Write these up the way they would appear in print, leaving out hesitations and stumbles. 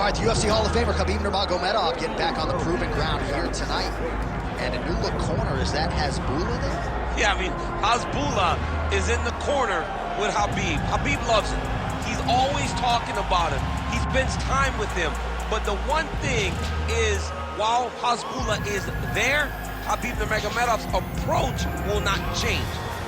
right, the UFC Hall of Famer KHABIB Nurmagomedov getting back on the proving ground here tonight. And a new look corner, is that Hasbulla there? Yeah, I mean, Hasbulla is in the corner with KHABIB. KHABIB loves him. He's always talking about him. He spends time with him. But the one thing is, while Hasbulla is there, KHABIB Nurmagomedov's approach will not change.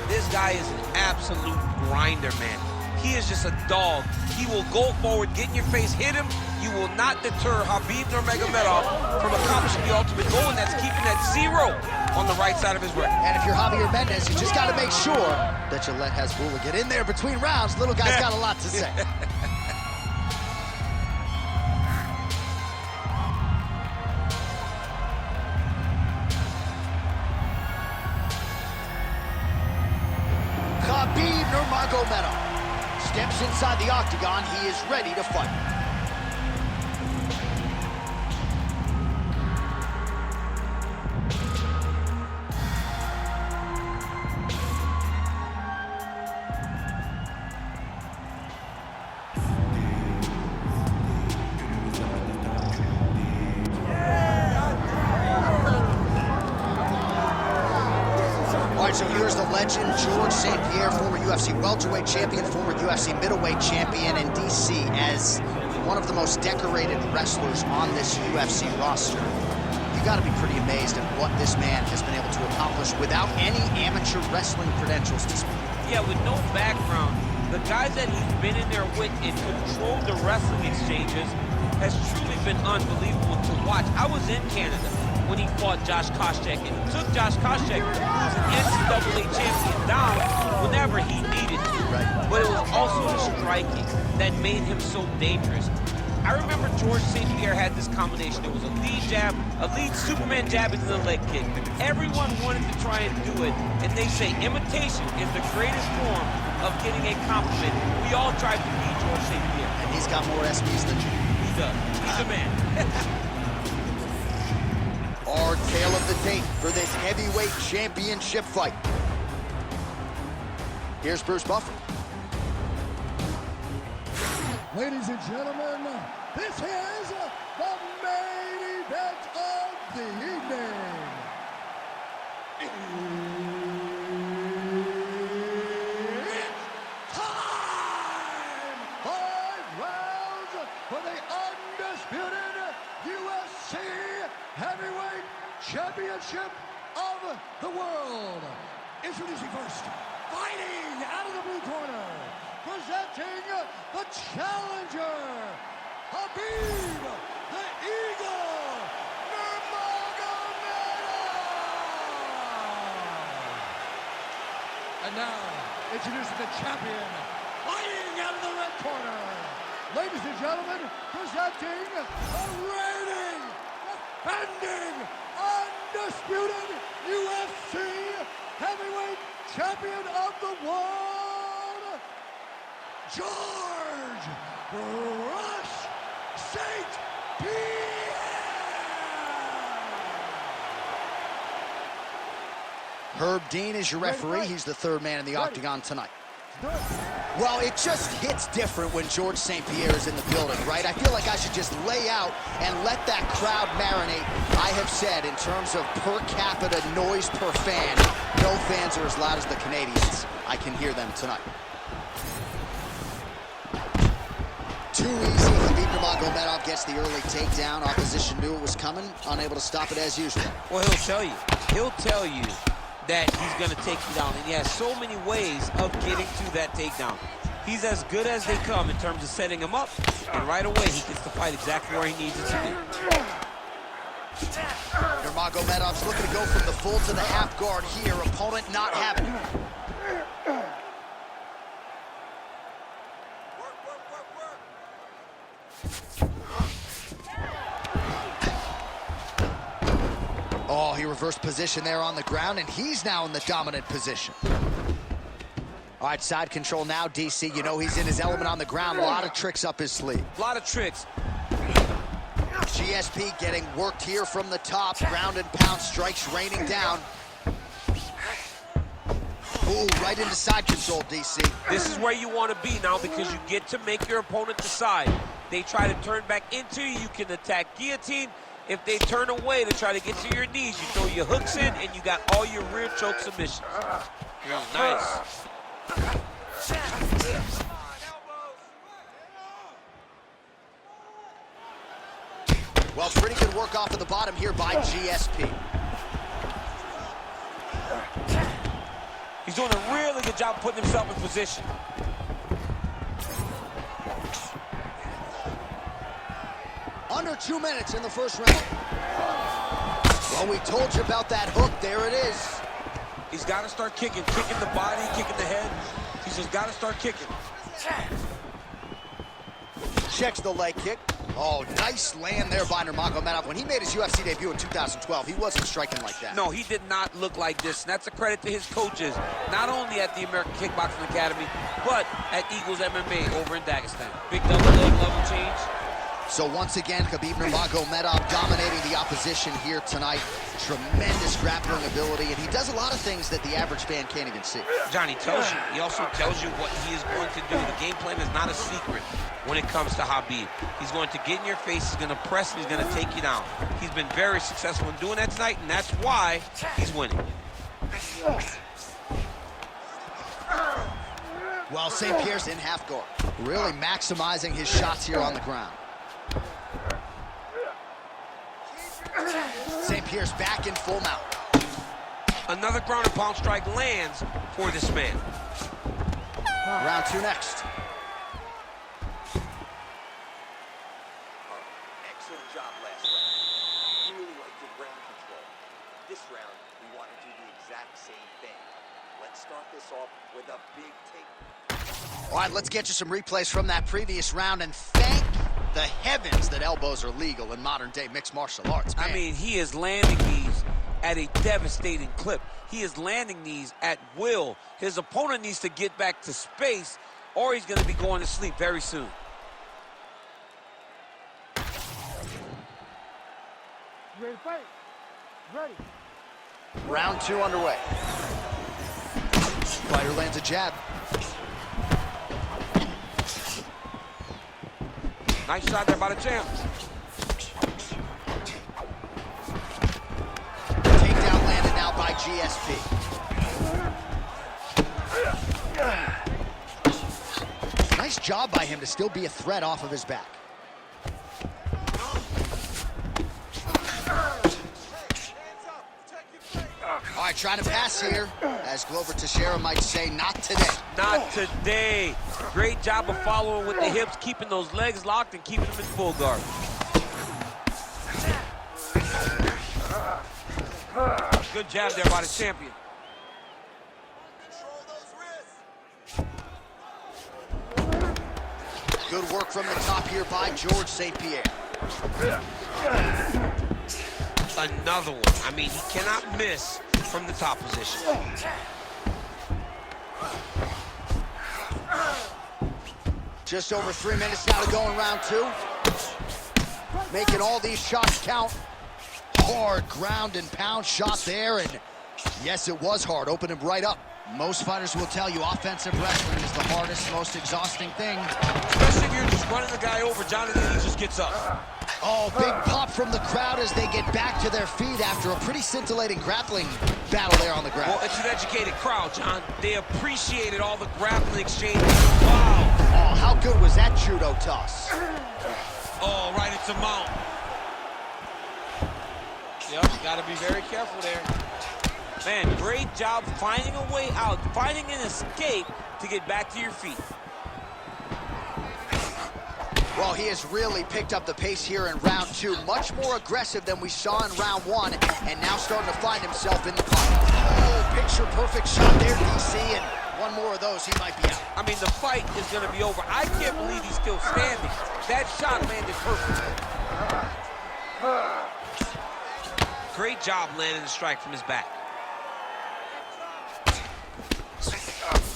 This guy is an absolute grinder, man. He is just a dog. He will go forward, get in your face, hit him. You will not deter KHABIB Nurmagomedov from accomplishing the ultimate goal, and that's keeping that 0 on the right side of his record. And if you're Javier Mendez, you just got to make sure that you let Hasbulla get in there between rounds. Little guy's got a lot to say. KHABIB Nurmagomedov steps inside the octagon. He is ready to fight. So here's the legend, Georges St-Pierre, former UFC welterweight champion, former UFC middleweight champion in DC, as one of the most decorated wrestlers on this UFC roster. You got to be pretty amazed at what this man has been able to accomplish without any amateur wrestling credentials to speak. Yeah, with no background, the guys that he's been in there with and controlled the wrestling exchanges has truly been unbelievable to watch. I was in Canada when he fought Josh Koscheck, and he took Josh Koscheck, who was an NCAA champion, down whenever he needed to. Right. But it was also the striking that made him so dangerous. I remember Georges St-Pierre had this combination. It was a lead jab, a lead Superman jab into the leg kick. Everyone wanted to try and do it, and they say imitation is the greatest form of getting a compliment. We all tried to beat Georges St-Pierre. And he's got more SBs than you. He does. He's a man. Our tale of the tape for this heavyweight championship fight. Here's Bruce Buffer. Ladies and gentlemen, this is the main event of the evening. It's time! 5 rounds for the undisputed UFC Heavyweight Championship of the world. Introducing first, fighting out of the blue corner, presenting the challenger, KHABIB, the Eagle, Nurmagomedov. And now, introducing the champion, fighting out of the red corner. Ladies and gentlemen, presenting the reigning, defending, undisputed UFC Heavyweight Champion of the world, Georges St-Pierre. Herb Dean is your referee. He's the third man in the octagon tonight. Well, it just hits different when Georges St-Pierre is in the building, right? I feel like I should just lay out and let that crowd marinate. I have said, in terms of per capita noise per fan, no fans are as loud as the Canadians. I can hear them tonight. Too easy. KHABIB Nurmagomedov gets the early takedown. Opposition knew it was coming, unable to stop it as usual. Well, he'll tell you that he's going to take you down, and he has so many ways of getting to that takedown. He's as good as they come in terms of setting him up, and right away he gets to fight exactly where he needs it to do. Nurmagomedov's looking to go from the full to the half guard here. Opponent not having it. Oh, he reversed position there on the ground, and he's now in the dominant position. All right, side control now, DC. You know he's in his element on the ground. A lot of tricks up his sleeve. A lot of tricks. GSP getting worked here from the top. Ground and pound strikes raining down. Ooh, right into side control, DC. This is where you want to be now, because you get to make your opponent decide. They try to turn back into you, you can attack guillotine. If they turn away to try to get to your knees, you throw your hooks in, and you got all your rear choke submissions. Nice. Well, pretty good work off of the bottom here by GSP. He's doing a really good job putting himself in position. Under 2 minutes in the first round. Well, we told you about that hook. There it is. He's got to start kicking the body, kicking the head. He's just got to start kicking. Checks the leg kick. Oh, nice land there by Nurmagomedov. When he made his UFC debut in 2012, he wasn't striking like that. No, he did not look like this, and that's a credit to his coaches, not only at the American Kickboxing Academy, but at Eagles MMA over in Dagestan. Big double leg level change. So once again, KHABIB Nurmagomedov dominating the opposition here tonight. Tremendous grappling ability, and he does a lot of things that the average fan can't even see. Johnny tells you. He also tells you what he is going to do. The game plan is not a secret when it comes to KHABIB. He's going to get in your face, he's going to press, and he's going to take you down. He's been very successful in doing that tonight, and that's why he's winning. Well, St-Pierre's in half guard, really maximizing his shots here on the ground. St-Pierre's back in full mount. Another ground and pound strike lands for this man. Round 2 next. Excellent job last round. Really liked your ground control. This round, we want to do the exact same thing. Let's start this off with a big take. All right, let's get you some replays from that previous round, and thank the heavens that elbows are legal in modern-day mixed martial arts. Man. I mean, he is landing these at a devastating clip. He is landing these at will. His opponent needs to get back to space, or he's going to be going to sleep very soon. Ready to fight? Ready. Round 2 underway. Fighter lands a jab. Nice shot there by the champ. Takedown landed now by GSP. Nice job by him to still be a threat off of his back. All right, trying to pass here, as Glover Teixeira might say, not today. Not today. Great job of following with the hips, keeping those legs locked and keeping them in full guard. Good jab there by the champion. Good work from the top here by George St-Pierre. Another one. I mean, he cannot miss from the top position. Just over 3 minutes now to go in round 2. Making all these shots count. Hard ground and pound shot there, and yes, it was hard. Opened him right up. Most fighters will tell you offensive wrestling is the hardest, most exhausting thing. Especially if you're just running the guy over. Jonathan, he just gets up. Oh, big pop from the crowd as they get back to their feet after a pretty scintillating grappling battle there on the ground. Well, it's an educated crowd, John. They appreciated all the grappling exchanges. Wow. Oh, how good was that judo toss? Oh, right into mount. Yep, you got to be very careful there. Man, great job finding a way out, finding an escape to get back to your feet. Well, he has really picked up the pace here in round 2. Much more aggressive than we saw in round 1, and now starting to find himself in the pocket. Oh, picture-perfect shot there, DC, and one more of those, he might be out. I mean, the fight is going to be over. I can't believe he's still standing. That shot landed perfect. Great job landing the strike from his back.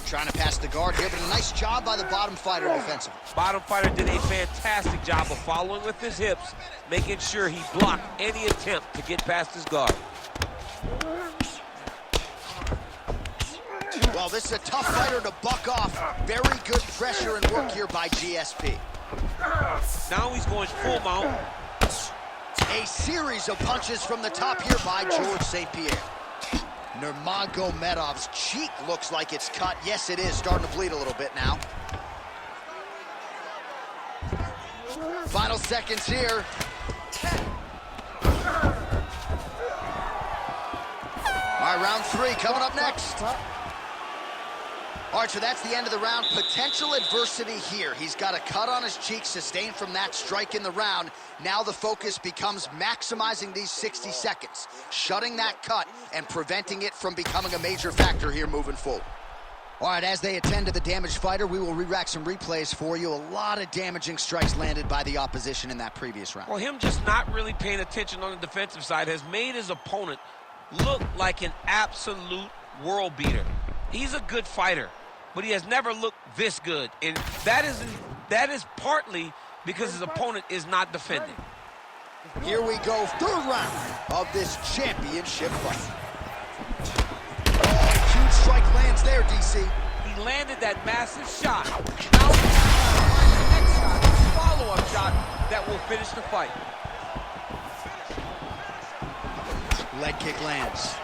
Trying to pass the guard here, but a nice job by the bottom fighter defensively. Bottom fighter did a fantastic job of following with his hips, making sure he blocked any attempt to get past his guard. Well, this is a tough fighter to buck off. Very good pressure and work here by GSP. Now he's going full mount. A series of punches from the top here by George St. Pierre. Nurmagomedov's cheek looks like it's cut. Yes, it is. Starting to bleed a little bit now. Final seconds here. All right, round 3 coming up next. All right, so that's the end of the round. Potential adversity here. He's got a cut on his cheek sustained from that strike in the round. Now the focus becomes maximizing these 60 seconds, shutting that cut and preventing it from becoming a major factor here moving forward. All right, as they attend to the damaged fighter, we will re-rack some replays for you. A lot of damaging strikes landed by the opposition in that previous round. Well, him just not really paying attention on the defensive side has made his opponent look like an absolute world beater. He's a good fighter, but he has never looked this good, and that is partly because his opponent is not defending. Here we go, 3rd round of this championship fight. Oh, huge strike lands there, DC. He landed that massive shot. Now he's trying to find the next shot, a follow-up shot that will finish the fight. Leg kick lands.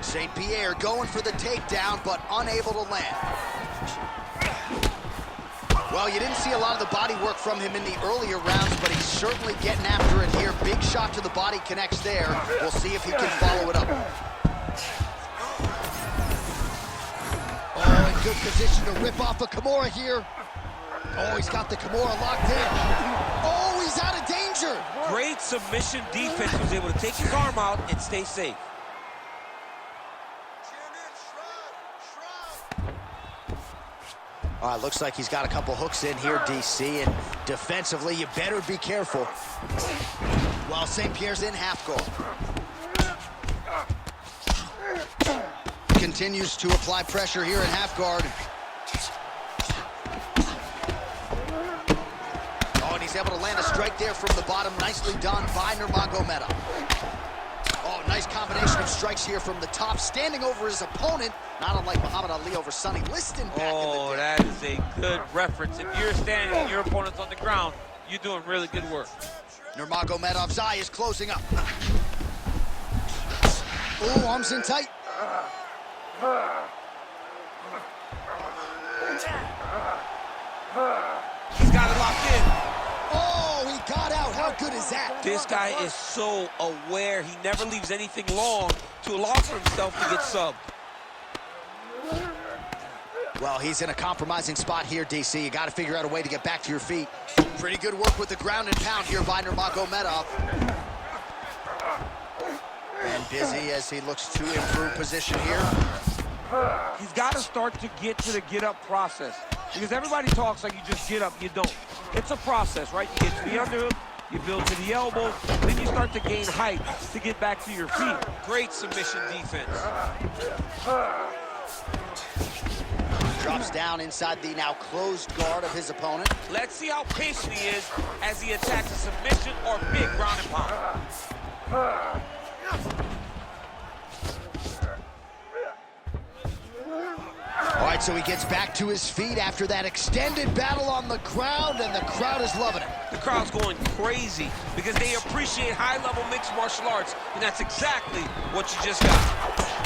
St. Pierre going for the takedown, but unable to land. Well, you didn't see a lot of the body work from him in the earlier rounds, but he's certainly getting after it here. Big shot to the body connects there. We'll see if he can follow it up. Oh, in good position to rip off a Kimura here. Oh, he's got the Kimura locked in. Oh, he's out of danger. Great submission defense. He was able to take his arm out and stay safe. All right, looks like he's got a couple hooks in here, DC, and defensively, you better be careful. While St. Pierre's in half guard. Continues to apply pressure here in half guard. Oh, and he's able to land a strike there from the bottom. Nicely done by Nurmagomedov. Oh, nice combination of strikes here from the top, standing over his opponent, not unlike Muhammad Ali over Sonny Liston back in the day. Oh, that is a good reference. If you're standing and your opponent's on the ground, you're doing really good work. Nurmagomedov's eye is closing up. Oh, arms in tight. He's got it locked in. Oh, he got out. How good is that? This guy is so aware. He never leaves anything long to allow for himself to get subbed. Well, he's in a compromising spot here, DC. You got to figure out a way to get back to your feet. Pretty good work with the ground and pound here by Nurmagomedov. And busy as he looks to improve position here. He's got to start to get to the get-up process. Because everybody talks like you just get up, you don't. It's a process, right? You get to the underhook, you build to the elbow, then you start to gain height to get back to your feet. Great submission defense. Drops down inside the now closed guard of his opponent. Let's see how patient he is as he attacks a submission or big ground and pound. All right, so he gets back to his feet after that extended battle on the ground, and the crowd is loving it. The crowd's going crazy because they appreciate high-level mixed martial arts, and that's exactly what you just got.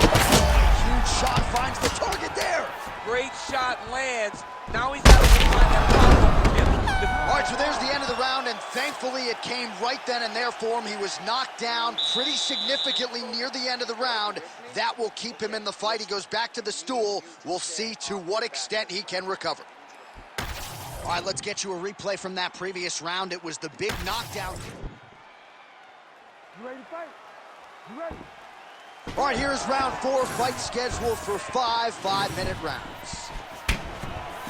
Oh, huge shot finds the target there. Great shot lands. Now he's got to find that follow-up from him. All right, so there's the end of the round, and thankfully it came right then and there for him. He was knocked down pretty significantly near the end of the round. That will keep him in the fight. He goes back to the stool. We'll see to what extent he can recover. All right, let's get you a replay from that previous round. It was the big knockdown. You ready to fight? You ready? All right, here's round 4, fight scheduled for 5 5-minute rounds.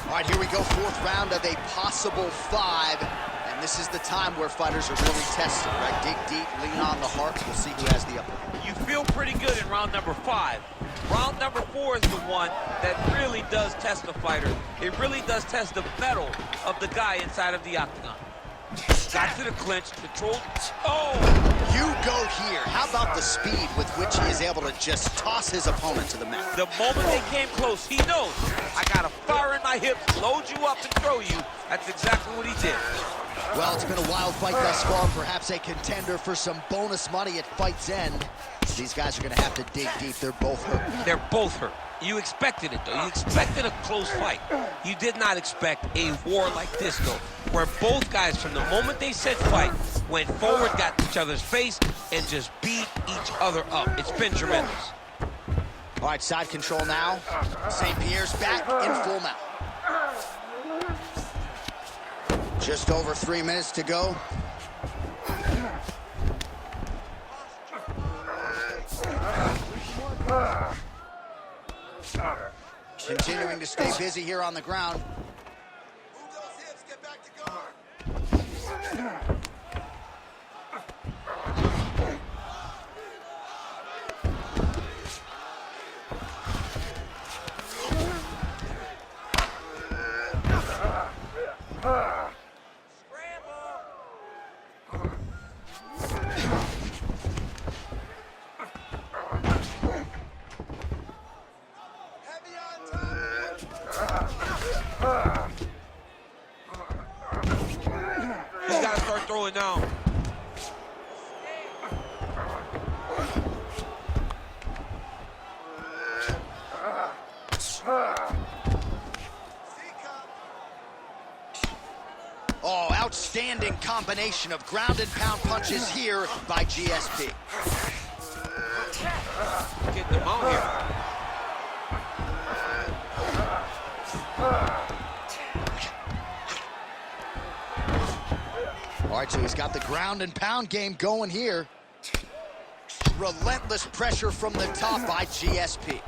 All right, here we go, 4th round of a possible 5. And this is the time where fighters are really tested, right? Dig deep, lean on the heart. We'll see who has the upper hand. You feel pretty good in round number 5. Round number 4 is the one that really does test the fighter. It really does test the mettle of the guy inside of the octagon. got to the clinch, controlled. Oh! You go here. How about the speed with which he is able to just toss his opponent to the mat? The moment they came close, he knows, I got a fire in my hips, load you up and throw you. That's exactly what he did. Well, it's been a wild fight thus far, perhaps a contender for some bonus money at fight's end. These guys are going to have to dig deep. They're both hurt. They're both hurt. You expected it, though. You expected a close fight. You did not expect a war like this, though, where both guys, from the moment they said fight, went forward, got each other's face, and just beat each other up. It's been tremendous. All right, side control now. St-Pierre's back in full mount. Just over 3 minutes to go. Continuing to stay busy here on the ground. Move those hips, get back to guard. He's got to start throwing now. Oh, outstanding combination of ground and pound punches here by GSP. Get them out here. All right, so he's got the ground and pound game going here. Relentless pressure from the top by GSP.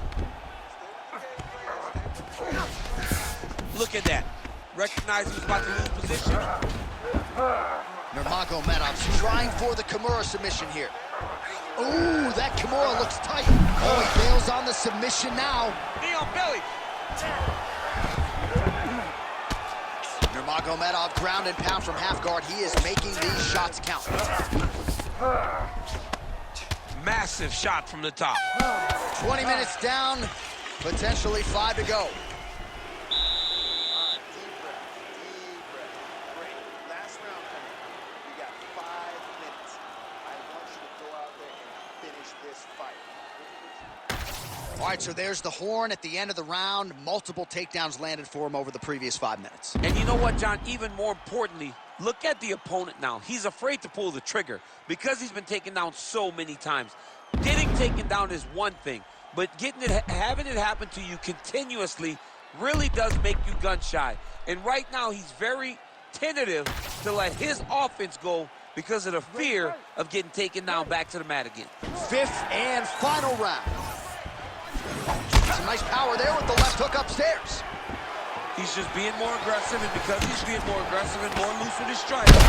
Look at that. Recognize he's about to lose position. Nurmagomedov's trying for the Kimura submission here. Ooh, that Kimura looks tight. Oh, he bails on the submission now. Knee on belly. Nurmagomedov ground and pound from half guard. He is making these shots count. Massive shot from the top. 20 minutes down, potentially 5 to go. Deep breath. Great. Last round coming. We got 5 minutes. I want you to go out there and finish this fight. All right, so there's the horn at the end of the round. Multiple takedowns landed for him over the previous 5 minutes. And you know what, John? Even more importantly, look at the opponent now. He's afraid to pull the trigger because he's been taken down so many times. Getting taken down is one thing, but having it happen to you continuously really does make you gun shy. And right now, he's very tentative to let his offense go because of the fear of getting taken down back to the mat again. 5th and final round. Some nice power there with the left hook upstairs. He's just being more aggressive, and because he's being more aggressive and more loose with his strike. Huge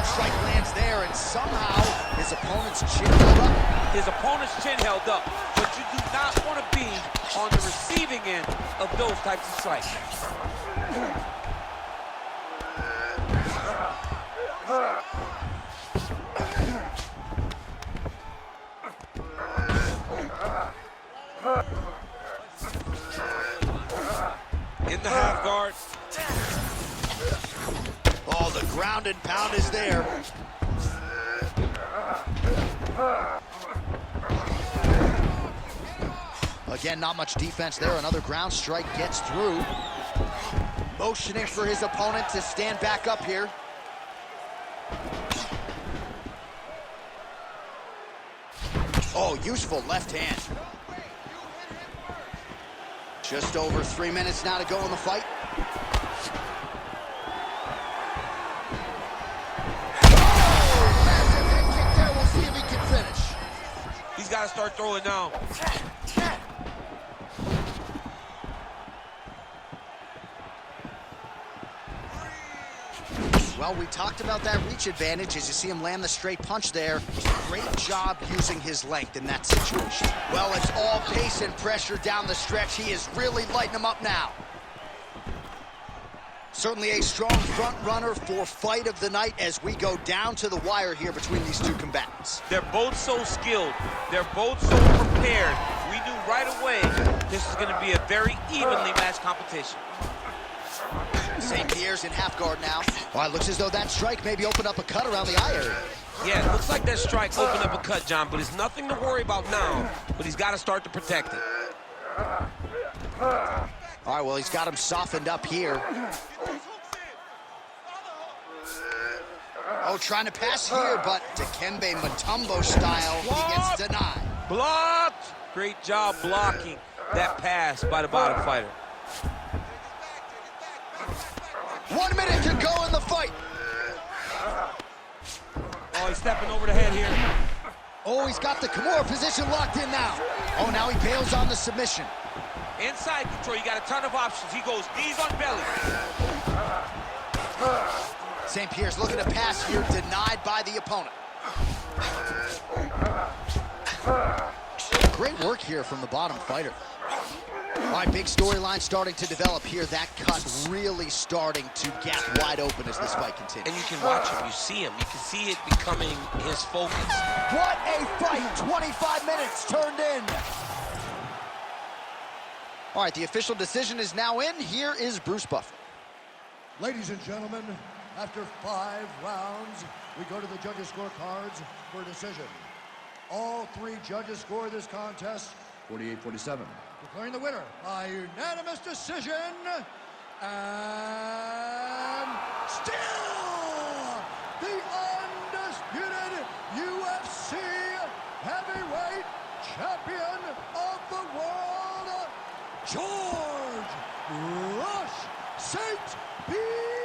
strike lands there, and somehow his opponent's chin held up. His opponent's chin held up, but you do not want to be on the receiving end of those types of strikes. In the half guard. Oh, the ground and pound is there. Again, not much defense there. Another ground strike gets through. Motioning for his opponent to stand back up here. Oh, useful left hand. Just over 3 minutes now to go in the fight. Oh, massive head kick there. We'll see if he can finish. He's got to start throwing now. Well, we talked about that reach advantage as you see him land the straight punch there. Great job using his length in that situation. Well, it's all pace and pressure down the stretch. He is really lighting him up now. Certainly a strong front runner for fight of the night as we go down to the wire here between these two combatants. They're both so skilled. They're both so prepared. We knew right away this is going to be a very evenly matched competition. St-Pierre's in half guard now. All right, looks as though that strike maybe opened up a cut around the eye area. Yeah, it looks like that strike opened up a cut, John, but it's nothing to worry about now, but he's got to start to protect it. All right, well, he's got him softened up here. Oh, trying to pass here, but Dikembe Mutombo style, he gets denied. Blocked! Great job blocking that pass by the bottom fighter. 1 minute to go in the fight. Oh, he's stepping over the head here. Oh, he's got the Kimura position locked in now. Oh, now he bails on the submission. Inside control, you got a ton of options. He goes knees on belly. St-Pierre's looking to pass here, denied by the opponent. Great work here from the bottom fighter. All right, big storyline starting to develop here. That cut really starting to gap wide open as this fight continues. And you can watch him, you see him. You can see it becoming his focus. What a fight! 25 minutes turned in. All right, the official decision is now in. Here is Bruce Buffer. Ladies and gentlemen, after 5 rounds, we go to the judges' scorecards for a decision. All 3 judges score this contest 48-47. Declaring the winner by unanimous decision, and still the undisputed UFC heavyweight champion of the world, George Rush St-Pierre.